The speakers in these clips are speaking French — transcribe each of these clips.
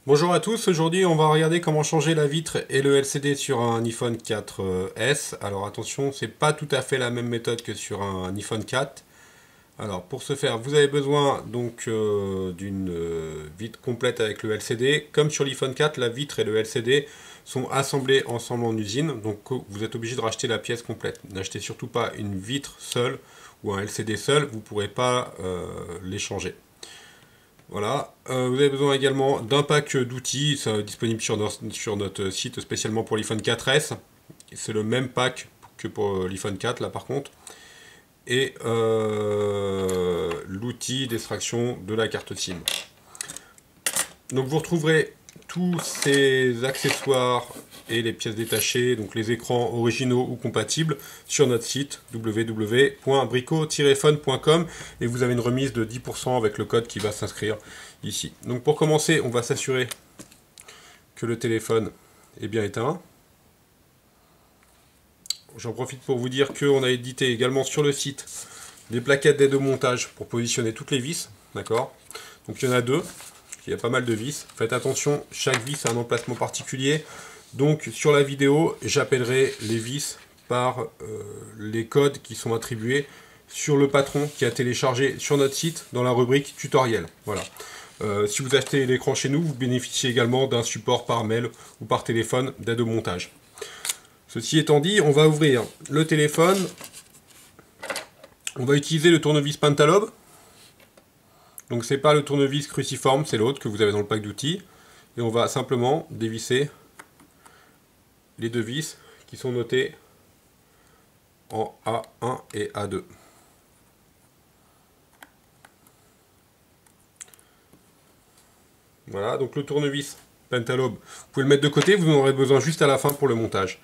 Bonjour à tous, aujourd'hui on va regarder comment changer la vitre et le LCD sur un iPhone 4S. Alors attention, c'est pas tout à fait la même méthode que sur un iPhone 4. Alors pour ce faire, vous avez besoin donc d'une vitre complète avec le LCD. Comme sur l'iPhone 4, la vitre et le LCD sont assemblés ensemble en usine, donc vous êtes obligé de racheter la pièce complète. N'achetez surtout pas une vitre seule ou un LCD seul, vous ne pourrez pas les changer. Voilà, vous avez besoin également d'un pack d'outils, disponible sur notre site spécialement pour l'iPhone 4S. C'est le même pack que pour l'iPhone 4 là par contre. Et l'outil d'extraction de la carte SIM. Donc vous retrouverez tous ces accessoires et les pièces détachées, donc les écrans originaux ou compatibles, sur notre site www.brico-phone.com et vous avez une remise de 10% avec le code qui va s'inscrire ici. Donc pour commencer, on va s'assurer que le téléphone est bien éteint. J'en profite pour vous dire qu'on a édité également sur le site des plaquettes d'aide au montage pour positionner toutes les vis, d'accord? Donc il y en a deux, il y a pas mal de vis. Faites attention, chaque vis a un emplacement particulier. Donc sur la vidéo, j'appellerai les vis par les codes qui sont attribués sur le patron qui a téléchargé sur notre site dans la rubrique tutoriel. Voilà. Si vous achetez l'écran chez nous, vous bénéficiez également d'un support par mail ou par téléphone d'aide au montage. Ceci étant dit, on va ouvrir le téléphone. On va utiliser le tournevis Pentalobe. Donc c'est pas le tournevis cruciforme, c'est l'autre que vous avez dans le pack d'outils. Et on va simplement dévisser les deux vis qui sont notées en A1 et A2. Voilà, donc le tournevis Pentalobe, vous pouvez le mettre de côté, vous en aurez besoin juste à la fin pour le montage.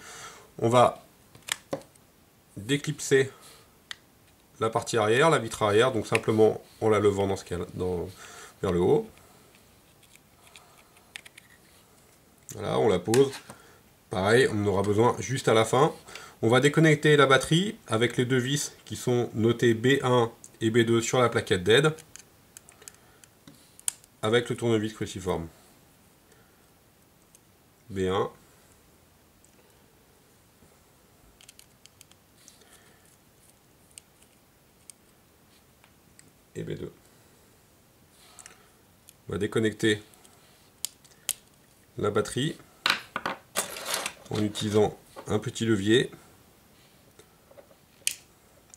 On va déclipser la partie arrière, la vitre arrière, donc simplement en la levant dans ce cas vers le haut. Voilà, on la pose. Pareil, on en aura besoin juste à la fin. On va déconnecter la batterie avec les deux vis qui sont notées B1 et B2 sur la plaquette d'aide avec le tournevis cruciforme. B1 et B2. On va déconnecter la batterie en utilisant un petit levier.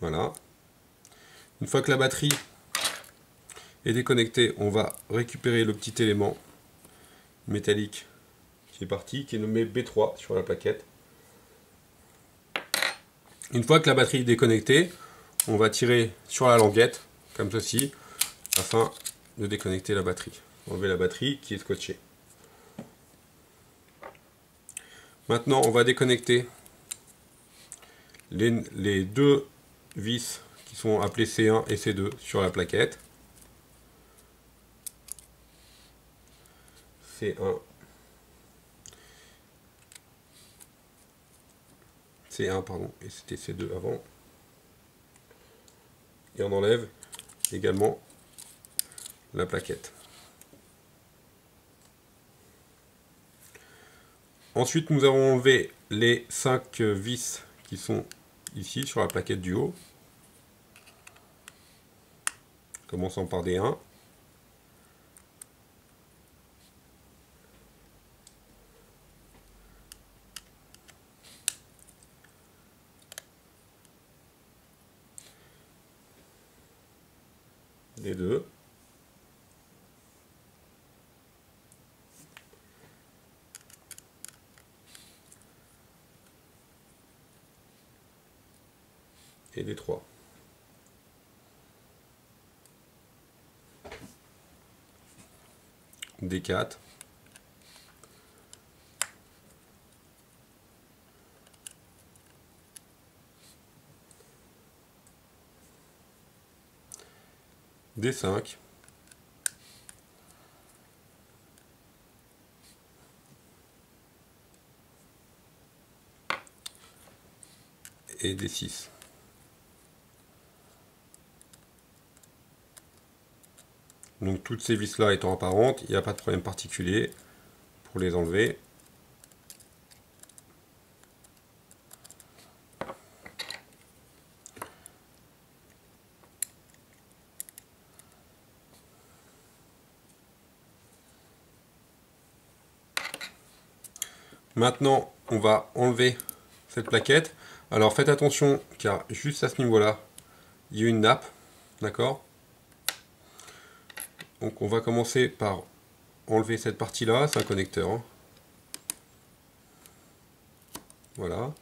Voilà. Une fois que la batterie est déconnectée, on va récupérer le petit élément métallique qui est parti, qui est nommé B3 sur la plaquette. Une fois que la batterie est déconnectée, on va tirer sur la languette, comme ceci, afin de déconnecter la batterie. Enlever la batterie qui est scotchée. Maintenant, on va déconnecter les deux vis qui sont appelées C1 et C2 sur la plaquette. C1, pardon, et c'était C2 avant. Et on enlève également la plaquette. Ensuite, nous avons enlevé les 5 vis qui sont ici sur la plaquette du haut. Commençons par des 1. Des 2. Et des 3. Des 4. Des 5. Et des 6. Donc toutes ces vis là étant apparentes, il n'y a pas de problème particulier pour les enlever. Maintenant, on va enlever cette plaquette. Alors faites attention car juste à ce niveau-là, il y a une nappe, d'accord? Donc on va commencer par enlever cette partie-là, c'est un connecteur, hein. Voilà.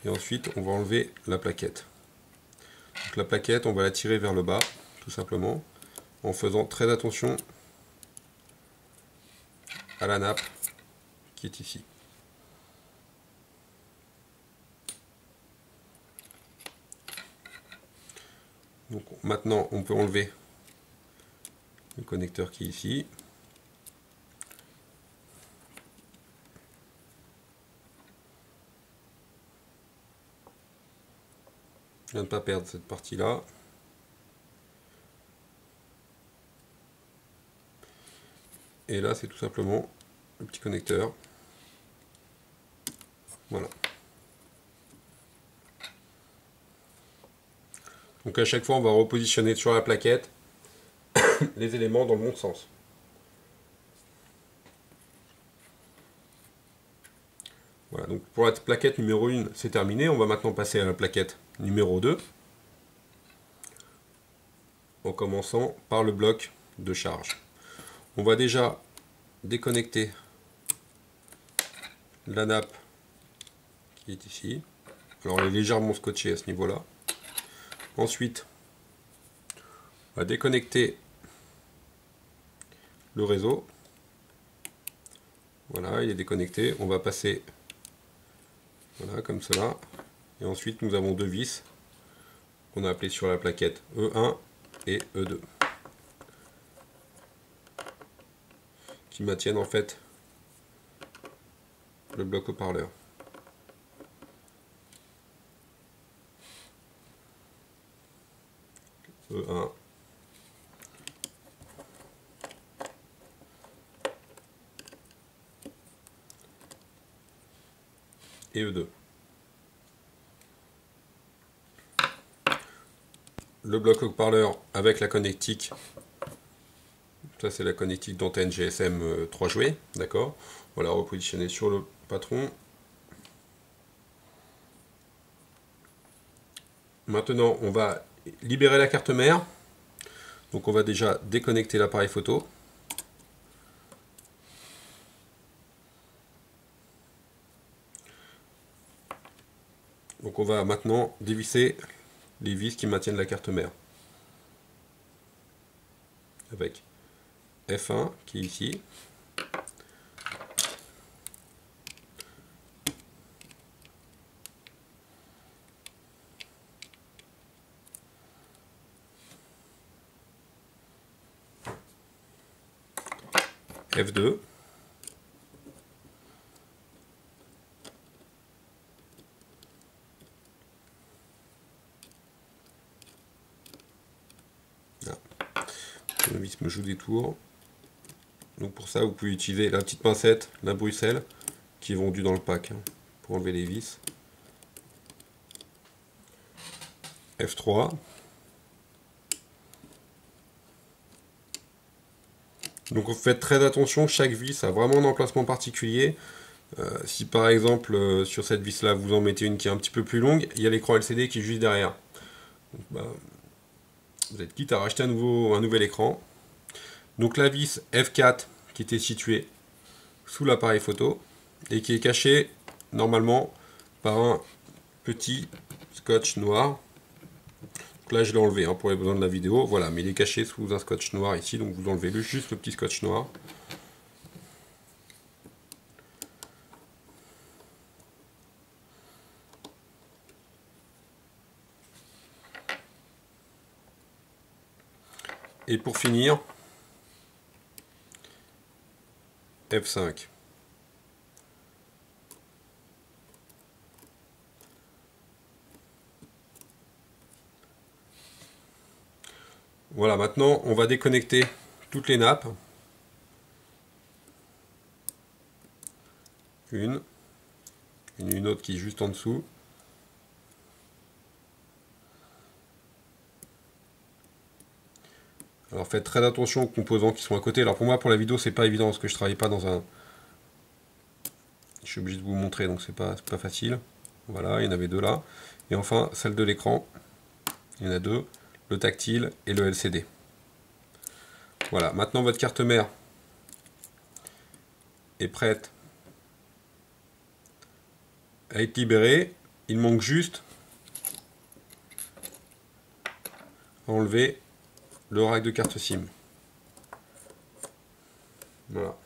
Et ensuite, on va enlever la plaquette. Donc la plaquette, on va la tirer vers le bas, tout simplement, en faisant très attention à la nappe qui est ici. Donc maintenant, on peut enlever le connecteur qui est ici. Je viens de ne pas perdre cette partie-là. Et là, c'est tout simplement le petit connecteur. Voilà. Donc à chaque fois, on va repositionner sur la plaquette les éléments dans le bon sens. Voilà, donc pour la plaquette numéro 1, c'est terminé. On va maintenant passer à la plaquette numéro 2. En commençant par le bloc de charge. On va déjà déconnecter la nappe qui est ici. Alors elle est légèrement scotchée à ce niveau-là. Ensuite, on va déconnecter le réseau. Voilà, il est déconnecté. On va passer voilà, comme cela. Et ensuite, nous avons deux vis qu'on a appelées sur la plaquette E1 et E2 qui maintiennent en fait le bloc haut-parleur. E1 et E2. Le bloc haut-parleur avec la connectique, ça c'est la connectique d'antenne GSM 3 jouets, d'accord. Voilà, repositionner sur le patron. Maintenant, on va libérer la carte mère. Donc on va déjà déconnecter l'appareil photo. Donc on va maintenant dévisser les vis qui maintiennent la carte mère. Avec F1 qui est ici. F2. Le vis me joue des tours. Donc pour ça, vous pouvez utiliser la petite pincette, la Bruxelles, qui est vendue dans le pack, hein, pour enlever les vis. F3. Donc faites très attention, chaque vis a vraiment un emplacement particulier. Si par exemple sur cette vis là vous en mettez une qui est un petit peu plus longue, il y a l'écran LCD qui est juste derrière. Donc, vous êtes quitte à racheter un nouvel écran. Donc la vis F4 qui était située sous l'appareil photo et qui est cachée normalement par un petit scotch noir. Donc là je l'ai enlevé hein, pour les besoins de la vidéo, voilà, mais il est caché sous un scotch noir ici, donc vous enlevez juste le petit scotch noir. Et pour finir, F5. Voilà, maintenant on va déconnecter toutes les nappes. Une autre qui est juste en dessous. Alors faites très attention aux composants qui sont à côté. Alors pour moi, pour la vidéo, c'est pas évident parce que je travaille pas dans un... Je suis obligé de vous montrer, donc c'est pas facile. Voilà, il y en avait deux là. Et enfin, celle de l'écran. Il y en a deux. Le tactile et le LCD. Voilà, maintenant votre carte mère est prête à être libérée. Il manque juste à enlever le rack de carte SIM. Voilà.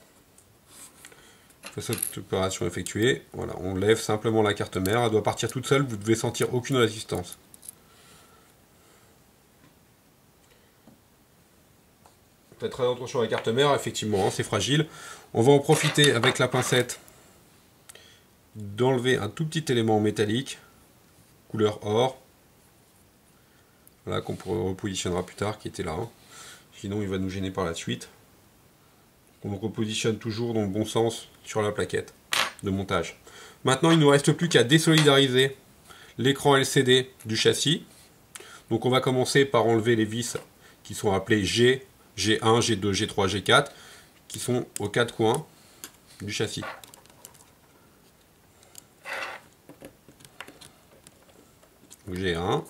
Une fois cette opération effectuée, voilà, on lève simplement la carte mère. Elle doit partir toute seule, vous ne devez sentir aucune résistance. Faites très attention à la carte mère, effectivement, hein, c'est fragile. On va en profiter avec la pincette d'enlever un tout petit élément métallique, couleur or. Voilà, qu'on repositionnera plus tard, qui était là. Hein. Sinon, il va nous gêner par la suite. On le repositionne toujours dans le bon sens sur la plaquette de montage. Maintenant, il ne nous reste plus qu'à désolidariser l'écran LCD du châssis. Donc, on va commencer par enlever les vis qui sont appelées G, G1, G2, G3, G4, qui sont aux quatre coins du châssis. G1.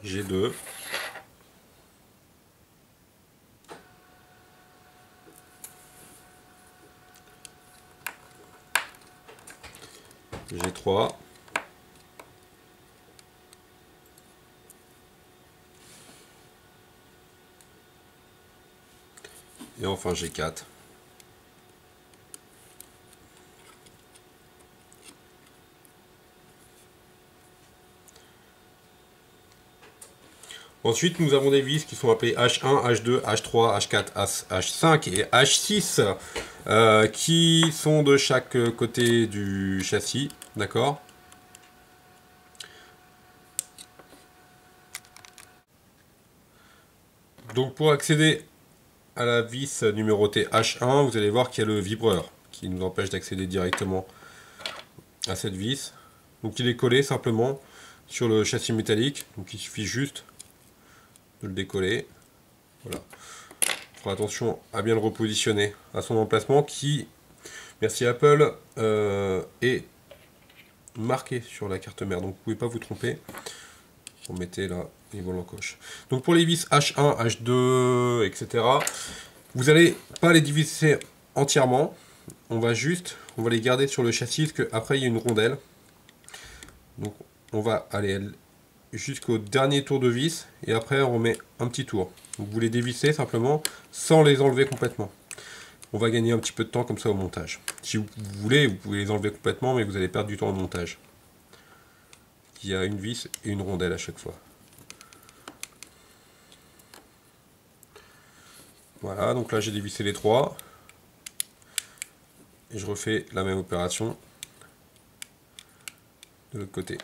G2. G3. Et enfin G4. Ensuite, nous avons des vis qui sont appelées H1, H2, H3, H4, H5 et H6 qui sont de chaque côté du châssis, d'accord? Donc pour accéder à la vis numérotée H1, vous allez voir qu'il y a le vibreur qui nous empêche d'accéder directement à cette vis. Donc il est collé simplement sur le châssis métallique, donc il suffit juste de le décoller. Voilà. Il faudra attention à bien le repositionner à son emplacement qui, merci Apple, est marqué sur la carte mère. Donc vous ne pouvez pas vous tromper. Vous mettez là au niveau de l'encoche. Donc pour les vis H1, H2, etc., vous n'allez pas les diviser entièrement. On va les garder sur le châssis, parce qu'après il y a une rondelle. Donc on va aller jusqu'au dernier tour de vis et après on remet un petit tour. Donc vous les dévissez simplement sans les enlever complètement. On va gagner un petit peu de temps comme ça au montage. Si vous voulez, vous pouvez les enlever complètement, mais vous allez perdre du temps au montage. Il y a une vis et une rondelle à chaque fois. Voilà, donc là j'ai dévissé les trois. Et je refais la même opération de l'autre côté.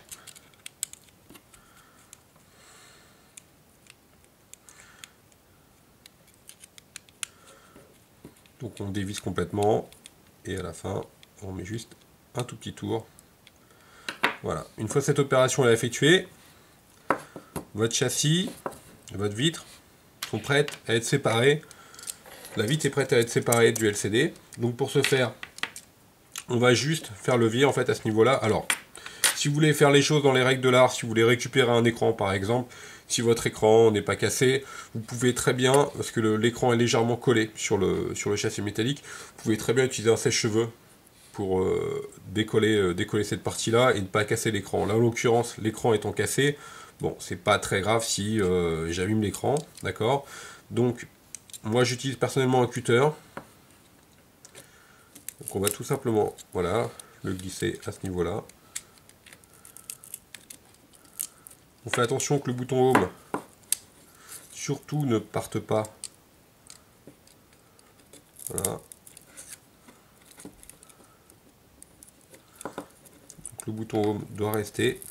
Donc on dévisse complètement et à la fin on met juste un tout petit tour. Voilà, une fois cette opération est effectuée, votre châssis et votre vitre sont prêtes à être séparées. La vitre est prête à être séparée du LCD. Donc pour ce faire, on va juste faire le levier en fait à ce niveau-là. Alors, si vous voulez faire les choses dans les règles de l'art, si vous voulez récupérer un écran par exemple, si votre écran n'est pas cassé, vous pouvez très bien, parce que l'écran est légèrement collé sur le châssis métallique, vous pouvez très bien utiliser un sèche-cheveux pour décoller cette partie-là et ne pas casser l'écran. Là, en l'occurrence, l'écran étant cassé, bon, c'est pas très grave si j'allume l'écran, d'accord? Donc, moi, j'utilise personnellement un cutter. Donc, on va tout simplement, voilà, le glisser à ce niveau-là. On fait attention que le bouton Home, surtout, ne parte pas Voilà. Donc le bouton Home doit rester.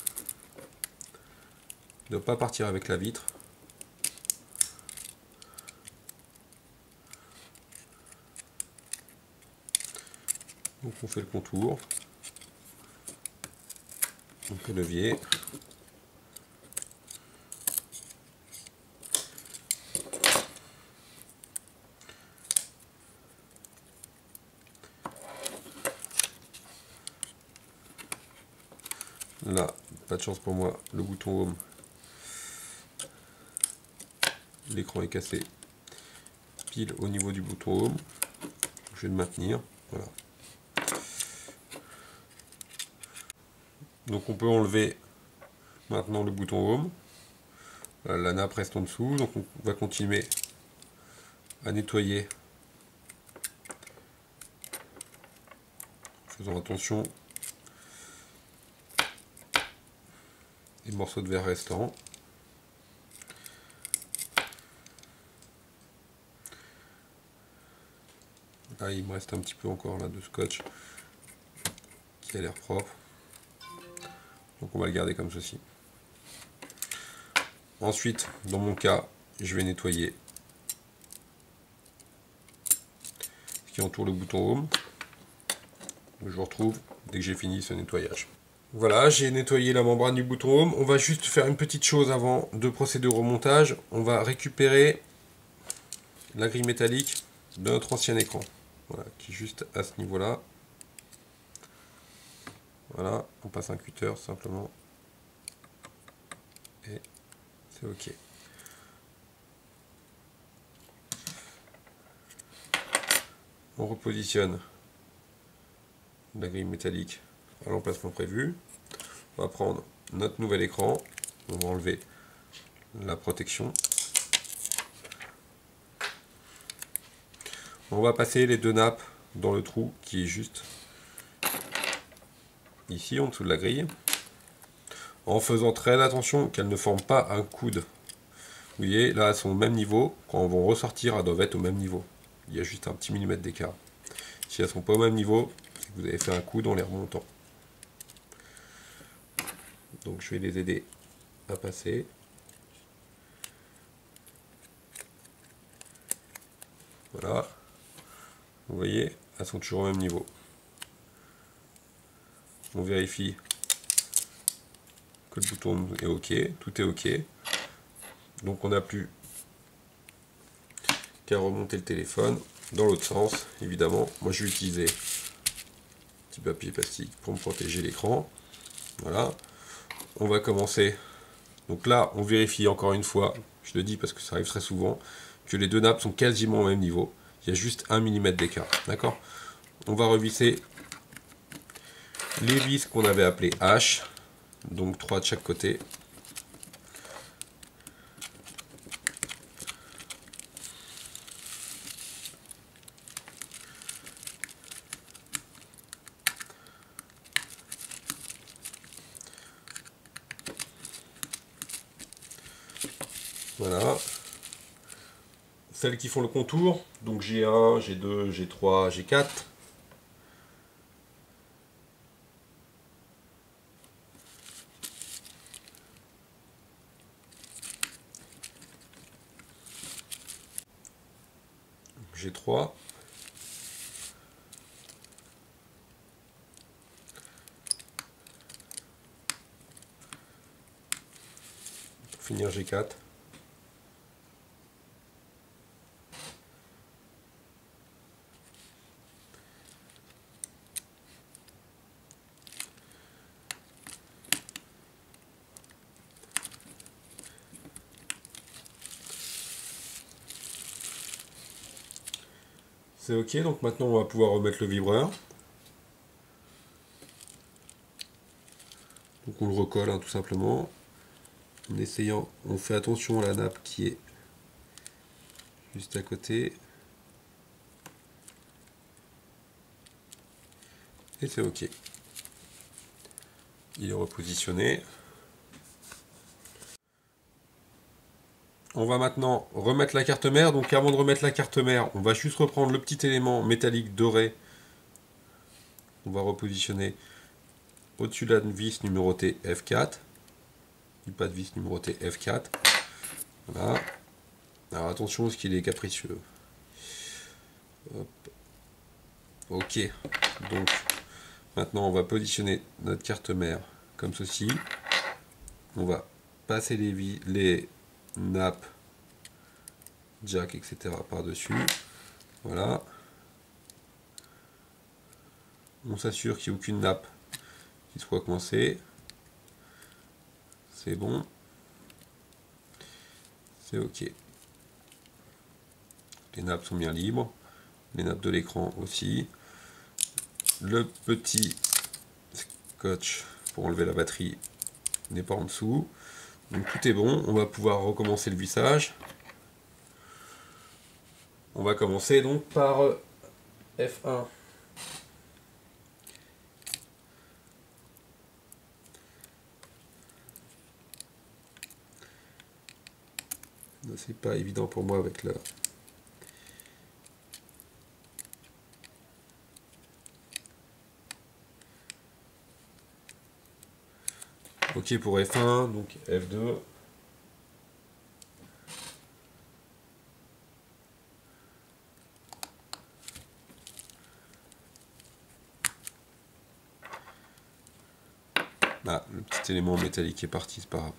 Il ne doit pas partir avec la vitre. Donc on fait le contour. Donc le levier. Là, pas de chance pour moi, le bouton Home, l'écran est cassé pile au niveau du bouton Home. Je vais le maintenir. Voilà. Donc on peut enlever maintenant le bouton Home. Voilà, la nappe reste en dessous, donc on va continuer à nettoyer en faisant attention les morceaux de verre restants. Là, il me reste un petit peu encore là de scotch qui a l'air propre. Donc on va le garder comme ceci. Ensuite, dans mon cas, je vais nettoyer ce qui entoure le bouton Home. Je vous retrouve dès que j'ai fini ce nettoyage. Voilà, j'ai nettoyé la membrane du bouton Home. On va juste faire une petite chose avant de procéder au remontage. On va récupérer la grille métallique de notre ancien écran. Voilà, qui est juste à ce niveau-là. Voilà, on passe un cutter simplement. Et c'est OK. On repositionne la grille métallique à l'emplacement prévu. On va prendre notre nouvel écran. On va enlever la protection. On va passer les deux nappes dans le trou qui est juste ici en dessous de la grille, en faisant très attention qu'elles ne forment pas un coude. Vous voyez, là elles sont au même niveau. Quand elles vont ressortir, elles doivent être au même niveau. Il y a juste un petit millimètre d'écart. Si elles ne sont pas au même niveau, c'est que vous avez fait un coude en les remontant. Donc je vais les aider à passer. Voilà. Vous voyez, elles sont toujours au même niveau. On vérifie que le bouton est OK, tout est OK. Donc on n'a plus qu'à remonter le téléphone dans l'autre sens, évidemment. Moi je vais utiliser un petit papier plastique pour me protéger l'écran. Voilà. On va commencer. Donc là, on vérifie encore une fois, je le dis parce que ça arrive très souvent, que les deux nappes sont quasiment au même niveau. Il y a juste 1 mm d'écart. D'accord? On va revisser les vis qu'on avait appelées H. Donc 3 de chaque côté. Voilà. Celles qui font le contour, donc G1, G2, G3, G4. G3. Pour finir G4. C'est OK, donc maintenant on va pouvoir remettre le vibreur. Donc on le recolle hein, tout simplement. En essayant, on fait attention à la nappe qui est juste à côté. Et c'est OK. Il est repositionné. On va maintenant remettre la carte mère. Donc avant de remettre la carte mère, on va juste reprendre le petit élément métallique doré. On va repositionner au-dessus de la vis numérotée F4. Pas de vis numérotée F4. Voilà. Alors attention parce qu'il est capricieux. Hop. Ok. Donc maintenant on va positionner notre carte mère comme ceci. On va passer les nappes, jack, etc. par-dessus. Voilà. On s'assure qu'il n'y ait aucune nappe qui soit coincée. C'est bon. C'est ok. Les nappes sont bien libres. Les nappes de l'écran aussi. Le petit scotch pour enlever la batterie n'est pas en dessous. Donc tout est bon. On va pouvoir recommencer le vissage. On va commencer donc par F1. C'est pas évident pour moi avec la... Ok pour F1, donc F2. Ah, le petit élément métallique est parti, c'est pas grave.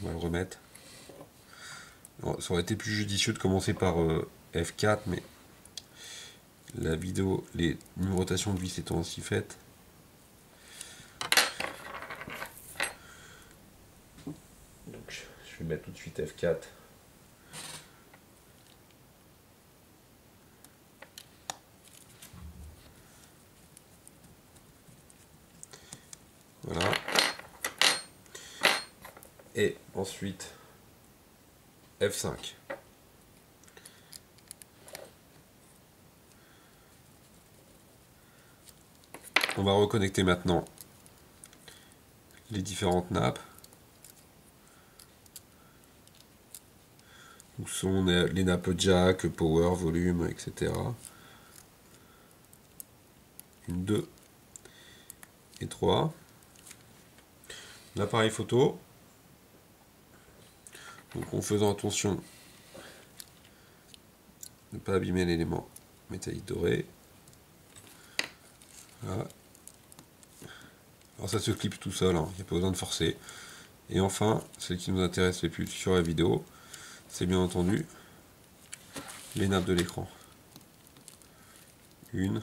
On va le remettre. Alors, ça aurait été plus judicieux de commencer par F4, mais la vidéo, les numérotations de vis étant ainsi faites. Donc je vais mettre tout de suite F4. Voilà. Et ensuite F5. On va reconnecter maintenant les différentes nappes. Où sont les nappes jack, power, volume, etc. Une, 2 et 3. L'appareil photo. Donc en faisant attention de ne pas abîmer l'élément métallique doré. Voilà. Alors ça se clip tout seul, hein, il n'y a pas besoin de forcer. Et enfin, celle qui nous intéresse le plus sur la vidéo, c'est bien entendu les nappes de l'écran. 1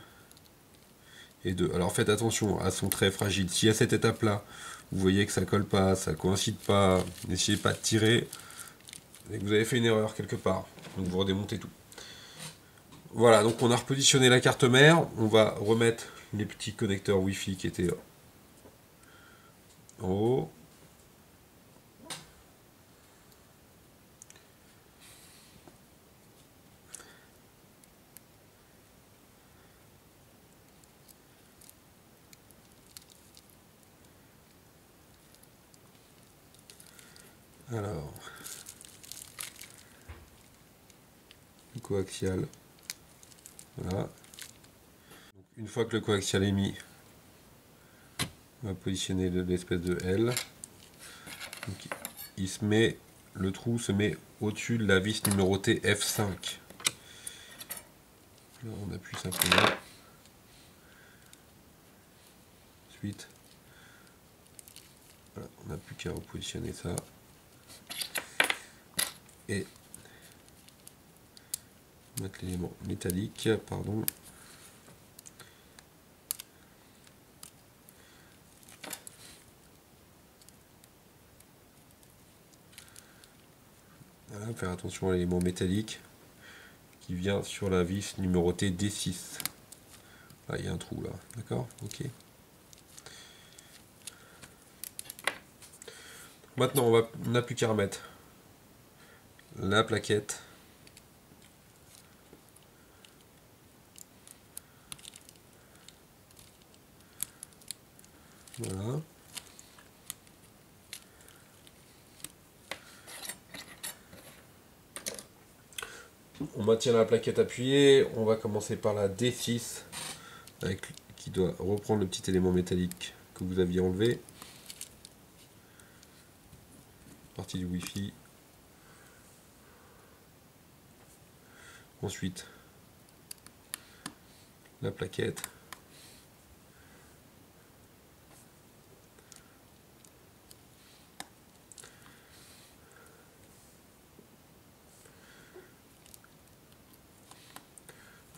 et 2. Alors faites attention, elles sont très fragiles. Si à cette étape-là, vous voyez que ça colle pas, ça coïncide pas, n'essayez pas de tirer, et que vous avez fait une erreur quelque part. Donc vous redémontez tout. Voilà, donc on a repositionné la carte mère. On va remettre les petits connecteurs Wi-Fi qui étaient en haut. Alors, le coaxial. Voilà. Donc, une fois que le coaxial est mis, on va positionner l'espèce de L. Donc, il se met, le trou se met au-dessus de la vis numérotée F5. Là, on appuie simplement. Ensuite, voilà, on n'a plus qu'à repositionner ça. Et mettre l'élément métallique, pardon. Voilà, faire attention à l'élément métallique qui vient sur la vis numérotée D6. Ah, il y a un trou là, d'accord? Ok. Maintenant, on n'a plus qu'à remettre la plaquette. Voilà. On maintient la plaquette appuyée. On va commencer par la D6 qui doit reprendre le petit élément métallique que vous aviez enlevé. Partie du Wi-Fi. Ensuite, la plaquette.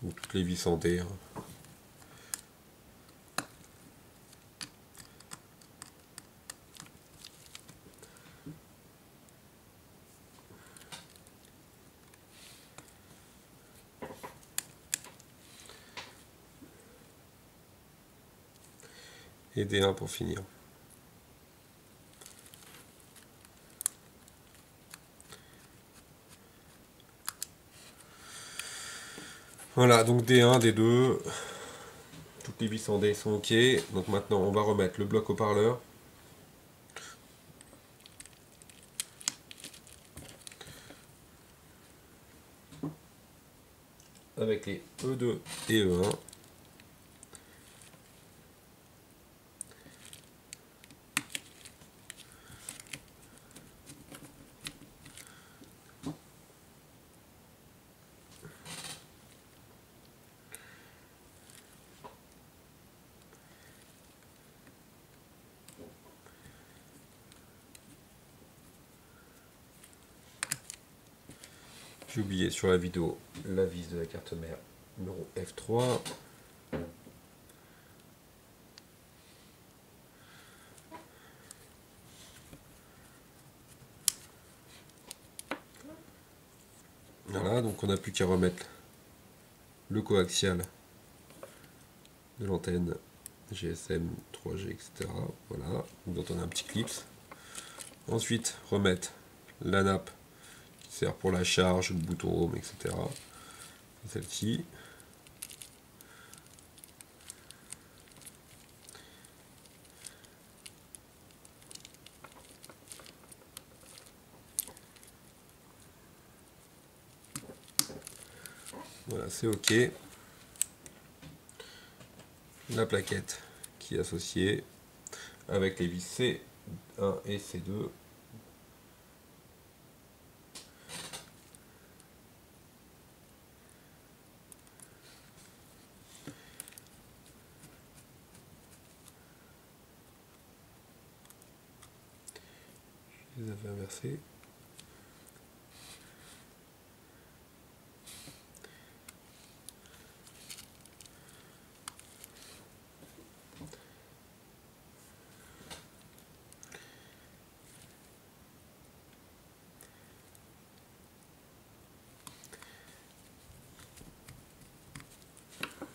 Donc toutes les vis en D. Et D1 pour finir. Voilà, donc D1, D2, toutes les vis en D sont OK. Donc maintenant, on va remettre le bloc haut-parleur. Avec les E2 et E1. J'ai oublié sur la vidéo la vis de la carte mère numéro F3. Voilà, donc on n'a plus qu'à remettre le coaxial de l'antenne GSM 3G, etc. Voilà, dont on a un petit clips. Ensuite, remettre la nappe qui sert pour la charge, le bouton home, etc. Celle-ci. Voilà, c'est OK. La plaquette qui est associée avec les vis C1 et C2. Je les avais inversés.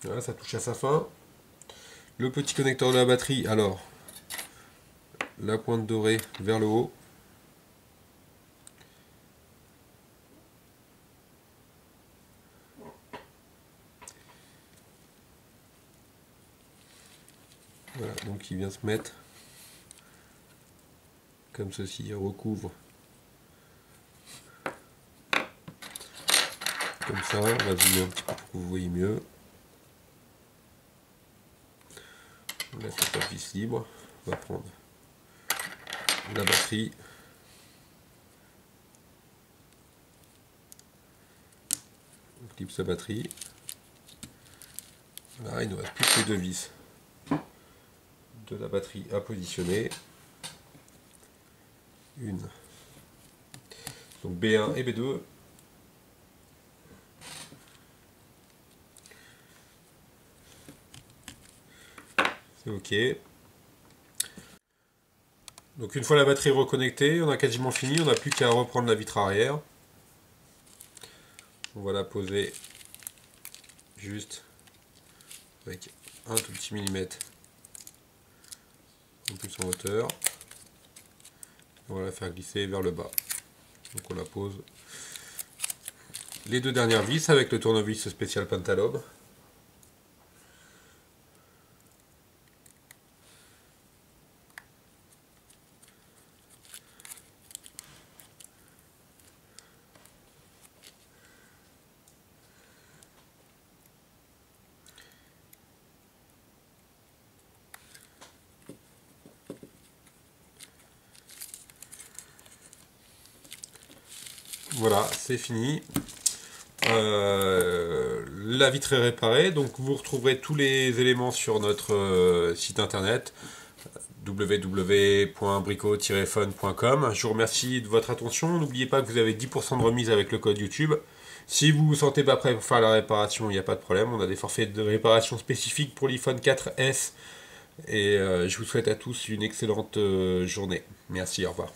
Voilà, ça touche à sa fin. Le petit connecteur de la batterie, alors, la pointe dorée vers le haut. Voilà, donc il vient se mettre comme ceci, il recouvre comme ça. On va zoomer un petit peu pour que vous voyez mieux. On laisse la vis libre. On va prendre la batterie. On clipse la batterie. Là, il nous reste plus que les deux vis de la batterie à positionner. Une. Donc B1 et B2. C'est OK. Donc une fois la batterie reconnectée, on a quasiment fini, on n'a plus qu'à reprendre la vitre arrière. On va la poser juste avec un tout petit millimètre en plus en hauteur. On va la faire glisser vers le bas. Donc on la pose. Les deux dernières vis avec le tournevis spécial Pentalobe. Voilà, c'est fini. La vitre est réparée, donc vous retrouverez tous les éléments sur notre site internet www.brico-fun.com. Je vous remercie de votre attention. N'oubliez pas que vous avez 10% de remise avec le code YouTube. Si vous vous sentez pas prêt pour faire la réparation, il n'y a pas de problème. On a des forfaits de réparation spécifiques pour l'iPhone 4S. Et je vous souhaite à tous une excellente journée. Merci, au revoir.